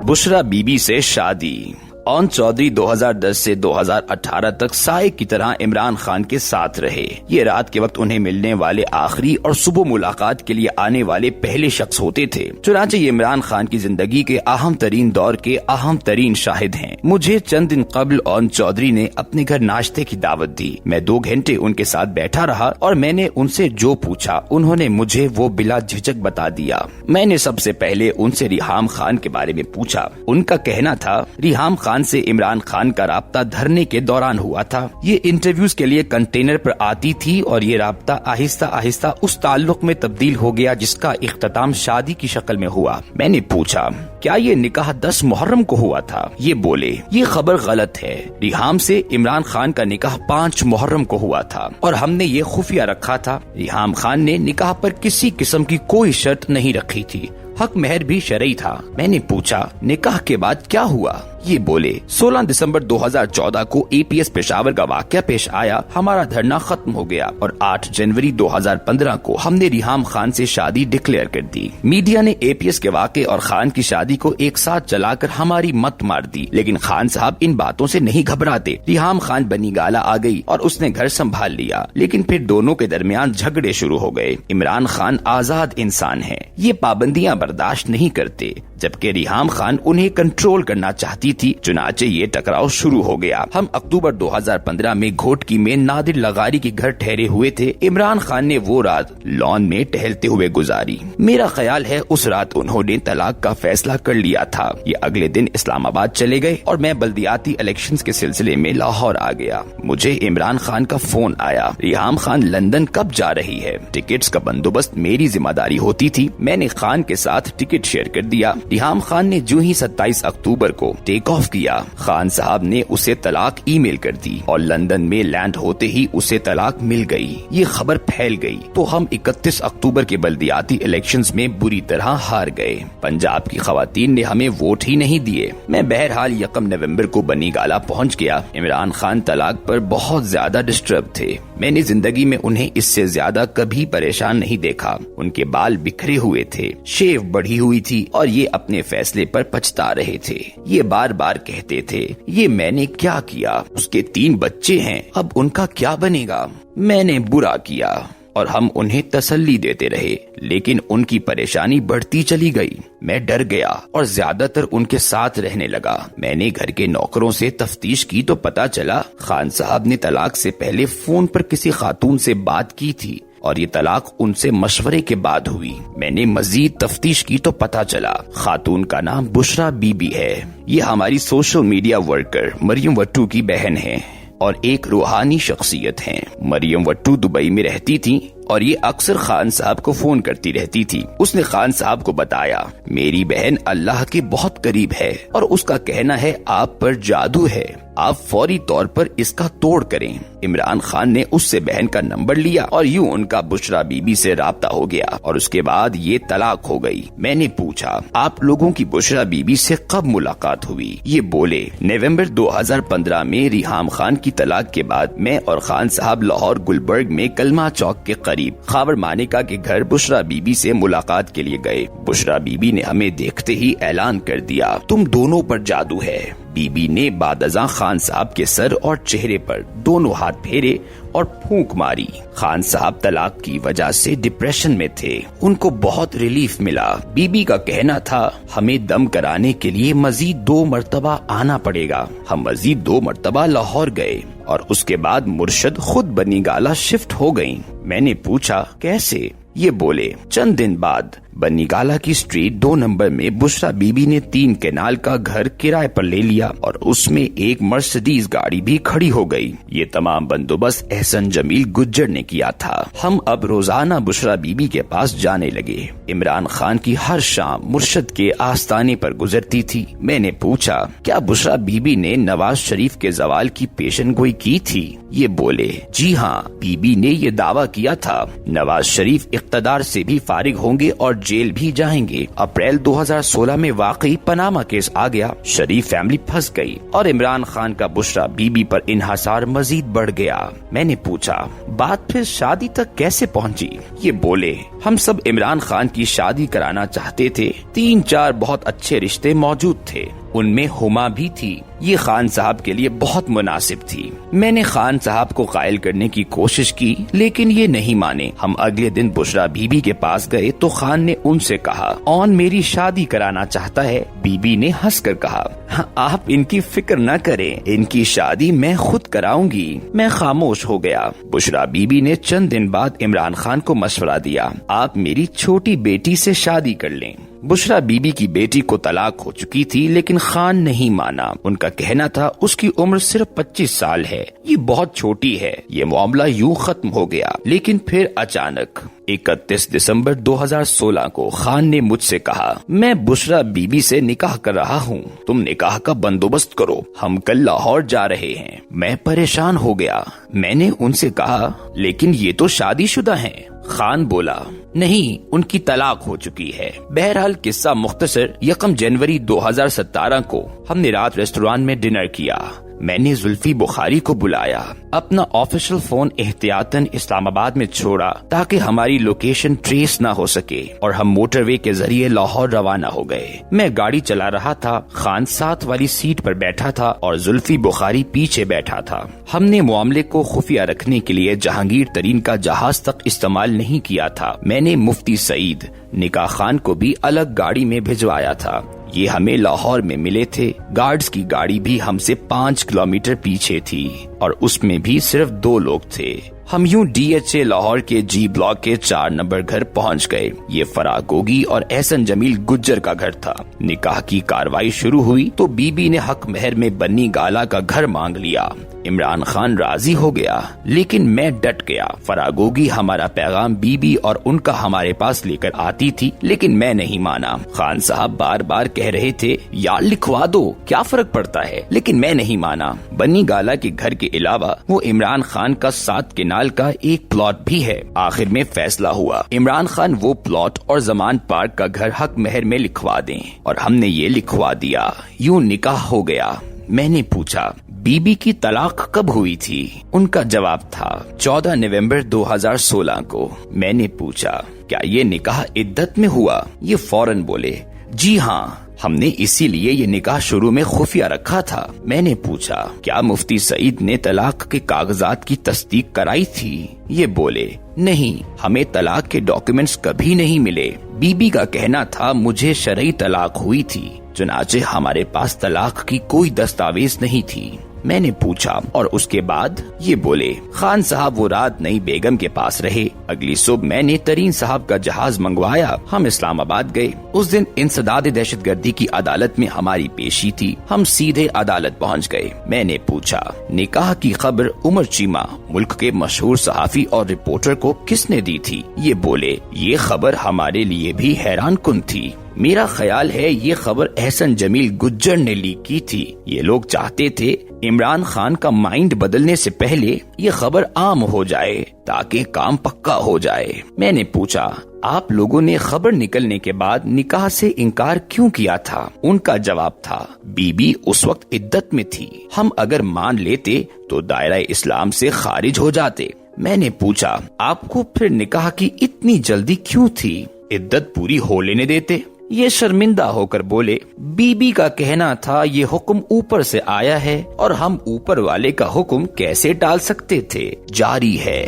बुशरा बीबी से शादी। ऑन चौधरी 2010 से 2018 तक साए की तरह इमरान खान के साथ रहे। ये रात के वक्त उन्हें मिलने वाले आखिरी और सुबह मुलाकात के लिए आने वाले पहले शख्स होते थे। चुनांचे ये इमरान खान की जिंदगी के अहम तरीन दौर के अहम तरीन शाहिद हैं। मुझे चंद दिन कबल ऑन चौधरी ने अपने घर नाश्ते की दावत दी। मैं 2 घंटे उनके साथ बैठा रहा और मैंने उनसे जो पूछा उन्होंने मुझे वो बिला झिझक बता दिया। मैंने सबसे पहले उनसे रिहाम खान के बारे में पूछा। उनका कहना था रिहाम खान से इमरान खान का राब्ता धरने के दौरान हुआ था। ये इंटरव्यूज के लिए कंटेनर पर आती थी और ये राब्ता आहिस्ता आहिस्ता उस ताल्लुक में तब्दील हो गया जिसका इख्तिताम शादी की शक्ल में हुआ। मैंने पूछा क्या ये निकाह 10 मुहर्रम को हुआ था? ये बोले ये खबर गलत है। रिहाम से इमरान खान का निकाह 5 मुहर्रम को हुआ था और हमने ये खुफिया रखा था। रिहाम खान ने निकाह पर किसी किस्म की कोई शर्त नहीं रखी थी। हक मेहर भी शरई था। मैंने पूछा निकाह के बाद क्या हुआ? ये बोले 16 दिसंबर 2014 को APS पेशावर का वाकया पेश आया। हमारा धरना खत्म हो गया और 8 जनवरी 2015 को हमने रिहाम खान से शादी डिक्लेयर कर दी। मीडिया ने APS के वाकये और खान की शादी को एक साथ चलाकर हमारी मत मार दी, लेकिन खान साहब इन बातों से नहीं घबराते। रिहाम खान बनी गाला आ गई और उसने घर संभाल लिया, लेकिन फिर दोनों के दरमियान झगड़े शुरू हो गए। इमरान खान आजाद इंसान है, ये पाबंदियां बर्दाश्त नहीं करते, जबकि रिहाम खान उन्हें कंट्रोल करना चाहती थी। चुनाचे ये टकराव शुरू हो गया। हम अक्टूबर 2015 में घोटकी में नादिर लगारी के घर ठहरे हुए थे। इमरान खान ने वो रात लॉन में टहलते हुए गुजारी। मेरा ख्याल है उस रात उन्होंने तलाक का फैसला कर लिया था। ये अगले दिन इस्लामाबाद चले गए और मैं बल्दियाती इलेक्शंस के सिलसिले में लाहौर आ गया। मुझे इमरान खान का फोन आया, रिहाम खान लंदन कब जा रही है? टिकट्स का बंदोबस्त मेरी जिम्मेदारी होती थी। मैंने खान के साथ टिकट शेयर कर दिया। रिहाम खान ने जो ही 27 अक्टूबर को टेक ऑफ किया, खान साहब ने उसे तलाक ईमेल कर दी और लंदन में लैंड होते ही उसे तलाक मिल गई। ये खबर फैल गई तो हम 31 अक्टूबर के बल्दियाती इलेक्शंस में बुरी तरह हार गए। पंजाब की खवातीन ने हमें वोट ही नहीं दिए। मैं बहरहाल 1 नवंबर को बनी गाला पहुंच गया। इमरान खान तलाक पर बहुत ज्यादा डिस्टर्ब थे। मैंने जिंदगी में उन्हें इससे ज्यादा कभी परेशान नहीं देखा। उनके बाल बिखरे हुए थे, शेव बढ़ी हुई थी और ये अपने फैसले पर पछता रहे थे। ये बार बार कहते थे ये मैंने क्या किया? उसके 3 बच्चे हैं, अब उनका क्या बनेगा? मैंने बुरा किया और हम उन्हें तसल्ली देते रहे, लेकिन उनकी परेशानी बढ़ती चली गई। मैं डर गया और ज्यादातर उनके साथ रहने लगा। मैंने घर के नौकरों से तफ्तीश की तो पता चला खान साहब ने तलाक से पहले फोन पर किसी खातून से बात की थी और ये तलाक उनसे मशवरे के बाद हुई। मैंने मजीद तफ्तीश की तो पता चला खातून का नाम बुशरा बीबी है। ये हमारी social media worker Maryam Wattoo की बहन है और एक रूहानी शख्सियत हैं। मरियम वट्टू दुबई में रहती थी और ये अक्सर खान साहब को फोन करती रहती थी। उसने खान साहब को बताया मेरी बहन अल्लाह के बहुत करीब है और उसका कहना है आप पर जादू है, आप फौरी तौर पर इसका तोड़ करें। इमरान खान ने उससे बहन का नंबर लिया और यूं उनका बुशरा बीबी से राब्ता हो गया और उसके बाद ये तलाक हो गई। मैंने पूछा आप लोगों की बुशरा बीबी से कब मुलाकात हुई? ये बोले नवंबर 2015 में रिहाम खान की तलाक के बाद मैं और खान साहब लाहौर गुलबर्ग में कलमा चौक के करीब खावर मानिका के घर बुशरा बीबी से मुलाकात के लिए गए। बुशरा बीबी ने हमें देखते ही ऐलान कर दिया तुम दोनों पर जादू है। बीबी ने बादजा खान साहब के सर और चेहरे पर दोनों हाथ फेरे और फूंक मारी। खान साहब तलाक की वजह से डिप्रेशन में थे, उनको बहुत रिलीफ मिला। बीबी का कहना था हमें दम कराने के लिए मजीद 2 मरतबा आना पड़ेगा। हम मजीद 2 मरतबा लाहौर गए और उसके बाद मुर्शद खुद बनी गाला शिफ्ट हो गयी। मैंने पूछा कैसे? ये बोले चंद दिन बाद बनी गाला की स्ट्रीट 2 नंबर में बुशरा बीबी ने 3 कैनाल का घर किराए पर ले लिया और उसमें एक मर्सिडीज गाड़ी भी खड़ी हो गई। ये तमाम बंदोबस्त एहसन जमील गुज्जर ने किया था। हम अब रोजाना बुशरा बीबी के पास जाने लगे। इमरान खान की हर शाम मुर्शद के आस्ताने पर गुजरती थी। मैंने पूछा क्या बुशरा बीबी ने नवाज शरीफ के जवाल की पेशन गोई की थी? ये बोले जी हाँ, बीबी ने ये दावा किया था नवाज शरीफ इख्तदार से भी फारिग होंगे और जेल भी जाएंगे। अप्रैल 2016 में वाकई पनामा केस आ गया, शरीफ फैमिली फंस गई और इमरान खान का बुशरा बीबी पर इन्हासार मजीद बढ़ गया। मैंने पूछा, बात फिर शादी तक कैसे पहुंची? ये बोले, हम सब इमरान खान की शादी कराना चाहते थे। 3-4 बहुत अच्छे रिश्ते मौजूद थे, उनमें हुमा भी थी। ये खान साहब के लिए बहुत मुनासिब थी। मैंने खान साहब को कायल करने की कोशिश की, लेकिन ये नहीं माने। हम अगले दिन बुशरा बीबी के पास गए तो खान ने उनसे कहा, ऑन मेरी शादी कराना चाहता है। बीबी ने हंसकर कहा, आप इनकी फिक्र न करें, इनकी शादी मैं खुद कराऊंगी। मैं खामोश हो गया। बुशरा बीबी ने चंद दिन बाद इमरान खान को मशवरा दिया, आप मेरी छोटी बेटी से शादी कर लें। बुशरा बीबी की बेटी को तलाक हो चुकी थी, लेकिन खान नहीं माना। उनका कहना था उसकी उम्र सिर्फ 25 साल है, ये बहुत छोटी है। ये मामला यूं खत्म हो गया। लेकिन फिर अचानक 31 दिसंबर 2016 को खान ने मुझसे कहा, मैं बुशरा बीबी से निकाह कर रहा हूँ, तुम निकाह का बंदोबस्त करो, हम कल लाहौर जा रहे हैं। मैं परेशान हो गया। मैंने उनसे कहा, लेकिन ये तो शादीशुदा हैं। खान बोला, नहीं, उनकी तलाक हो चुकी है। बहरहाल किस्सा मुख्तसर, 1 जनवरी 2017 को हमने रात रेस्टोरेंट में डिनर किया। मैंने जुल्फी बुखारी को बुलाया। अपना ऑफिशियल फोन एहतियातन इस्लामाबाद में छोड़ा ताकि हमारी लोकेशन ट्रेस ना हो सके, और हम मोटरवे के जरिए लाहौर रवाना हो गए। मैं गाड़ी चला रहा था, खान साथ वाली सीट पर बैठा था और जुल्फी बुखारी पीछे बैठा था। हमने मामले को खुफिया रखने के लिए जहांगीर तरीन का जहाज तक इस्तेमाल नहीं किया था। मैंने मुफ्ती सईद, निकाह खान को भी अलग गाड़ी में भिजवाया था। ये हमें लाहौर में मिले थे। गार्ड्स की गाड़ी भी हमसे 5 किलोमीटर पीछे थी और उसमें भी सिर्फ 2 लोग थे। हम यूं DHA लाहौर के G ब्लॉक के 4 नंबर घर पहुंच गए। ये फराग गोगी और एहसन जमील गुज्जर का घर था। निकाह की कार्रवाई शुरू हुई तो बीबी ने हक महर में बन्नी गाला का घर मांग लिया। इमरान खान राजी हो गया, लेकिन मैं डट गया। फरागोगी हमारा पैगाम बीबी और उनका हमारे पास लेकर आती थी, लेकिन मैं नहीं माना। खान साहब बार बार कह रहे थे, यार लिखवा दो, क्या फर्क पड़ता है, लेकिन मैं नहीं माना। बन्नी गाला के घर के अलावा वो इमरान खान का 7 केनाल का एक प्लॉट भी है। आखिर में फैसला हुआ, इमरान खान वो प्लॉट और जमान पार्क का घर हक महर में लिखवा दें, और हमने ये लिखवा दिया। यूं निकाह हो गया। मैंने पूछा, बीबी की तलाक कब हुई थी? उनका जवाब था 14 नवंबर 2016 को। मैंने पूछा, क्या ये निकाह इद्दत में हुआ? ये फौरन बोले, जी हाँ, हमने इसीलिए ये निकाह शुरू में खुफिया रखा था। मैंने पूछा, क्या मुफ्ती सईद ने तलाक के कागजात की तस्दीक कराई थी? ये बोले, नहीं, हमें तलाक के डॉक्यूमेंट्स कभी नहीं मिले। बीबी का कहना था मुझे शरई तलाक हुई थी, चुनाचे हमारे पास तलाक की कोई दस्तावेज नहीं थी। मैंने पूछा, और उसके बाद? ये बोले, खान साहब वो रात नई बेगम के पास रहे। अगली सुबह मैंने तरीन साहब का जहाज मंगवाया। हम इस्लामाबाद गए। उस दिन इंसदाद दहशतगर्दी की अदालत में हमारी पेशी थी। हम सीधे अदालत पहुंच गए। मैंने पूछा, निकाह की खबर उमर चीमा, मुल्क के मशहूर सहाफी और रिपोर्टर को किसने दी थी? ये बोले, ये खबर हमारे लिए भी हैरान कुन थी। मेरा ख्याल है ये खबर एहसन जमील गुज्जर ने लीक की थी। ये लोग चाहते थे इमरान खान का माइंड बदलने से पहले ये खबर आम हो जाए ताकि काम पक्का हो जाए। मैंने पूछा, आप लोगों ने खबर निकलने के बाद निकाह से इनकार क्यों किया था? उनका जवाब था, बीबी उस वक्त इद्दत में थी, हम अगर मान लेते तो दायरा इस्लाम से खारिज हो जाते। मैंने पूछा, आपको फिर निकाह की इतनी जल्दी क्यों थी? इद्दत पूरी हो लेने देते। ये शर्मिंदा होकर बोले, बीबी का कहना था ये हुक्म ऊपर से आया है और हम ऊपर वाले का हुक्म कैसे टाल सकते थे। जारी है।